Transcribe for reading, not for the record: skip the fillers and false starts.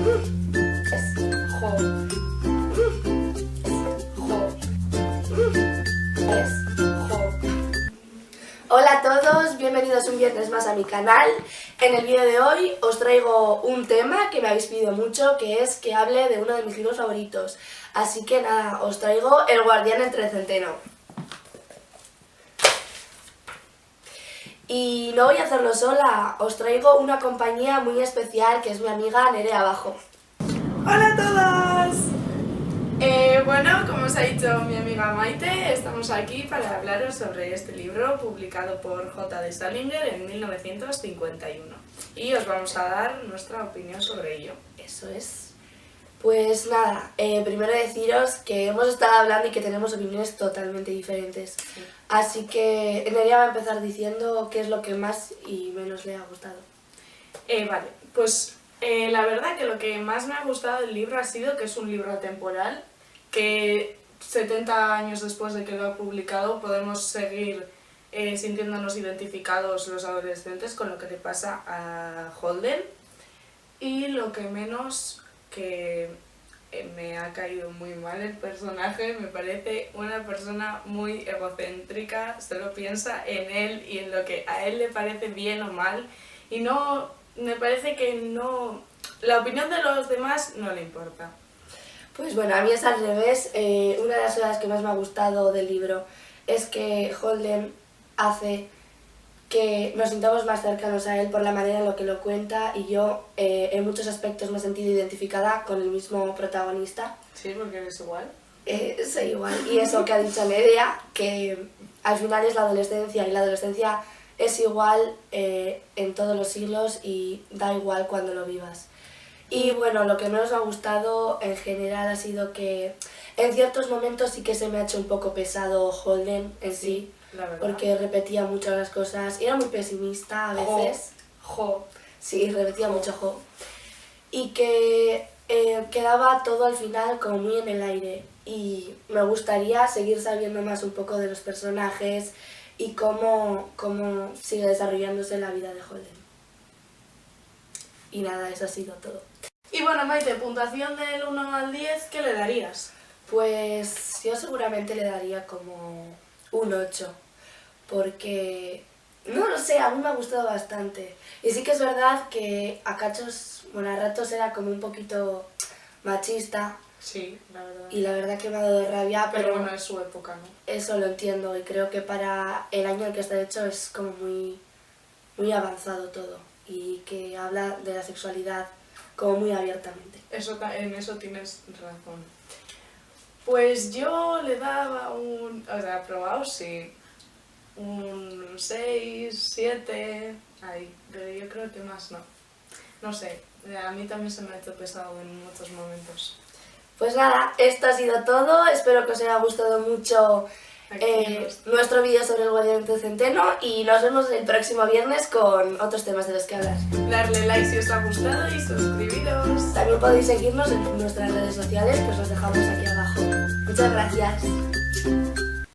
Es jo. Es jo. Hola a todos, bienvenidos un viernes más a mi canal. En el vídeo de hoy os traigo un tema que me habéis pedido mucho, que es que hable de uno de mis libros favoritos. Así que nada, os traigo El guardián del Trecenteno. Y no voy a hacerlo sola, os traigo una compañía muy especial que es mi amiga Nerea Abajo. ¡Hola a todos! Bueno, como os ha dicho mi amiga Maite, estamos aquí para hablaros sobre este libro publicado por J. D. Salinger en 1951 y os vamos a dar nuestra opinión sobre ello. Eso es. Pues nada, primero deciros que hemos estado hablando y que tenemos opiniones totalmente diferentes. Sí. Así que Nerea va a empezar diciendo qué es lo que más y menos le ha gustado. Vale, pues la verdad que lo que más me ha gustado del libro ha sido que es un libro atemporal, que 70 años después de que lo ha publicado podemos seguir sintiéndonos identificados los adolescentes con lo que le pasa a Holden. Y lo que menos, que me ha caído muy mal el personaje, me parece una persona muy egocéntrica, solo piensa en él y en lo que a él le parece bien o mal, y no, me parece que no, la opinión de los demás no le importa. Pues bueno, a mí es al revés. Una de las cosas que más me ha gustado del libro es que Holden hace que nos sintamos más cercanos a él por la manera en la que lo cuenta, y yo en muchos aspectos me he sentido identificada con el mismo protagonista. Sí, porque eres igual. Soy igual. Y eso que ha dicho Nerea, que al final es la adolescencia, y la adolescencia es igual en todos los siglos y da igual cuando lo vivas. Y bueno, lo que menos me ha gustado en general ha sido que en ciertos momentos sí que se me ha hecho un poco pesado Holden en sí, la verdad. porque repetía mucho las cosas y era muy pesimista a veces. Jo. Sí, repetía mucho jo. Y que quedaba todo al final como muy en el aire, y me gustaría seguir sabiendo más un poco de los personajes y cómo sigue desarrollándose la vida de Holden. Y nada, eso ha sido todo. Y bueno, Maite, puntuación del 1 al 10, ¿qué le darías? Pues yo seguramente le daría como un 8, porque no lo sé, a mí me ha gustado bastante. Y sí que es verdad que a cachos, bueno, a ratos era como un poquito machista, Sí, la verdad. y la verdad que me ha dado rabia, Pero bueno, es su época, ¿no? eso lo entiendo, y creo que para el año en que está hecho es como muy avanzado todo, y que habla de la sexualidad como muy abiertamente. En eso tienes razón. Pues yo le daba aprobado sí, un 6, 7, ahí, pero yo creo que más no. No sé, a mí también se me ha hecho pesado en muchos momentos. Pues nada, esto ha sido todo, espero que os haya gustado mucho nuestro vídeo sobre el guardián del Trecenteno, y nos vemos el próximo viernes con otros temas de los que hablar. Darle like si os ha gustado y suscribiros. También podéis seguirnos en nuestras redes sociales, que os las dejamos aquí abajo. Muchas gracias.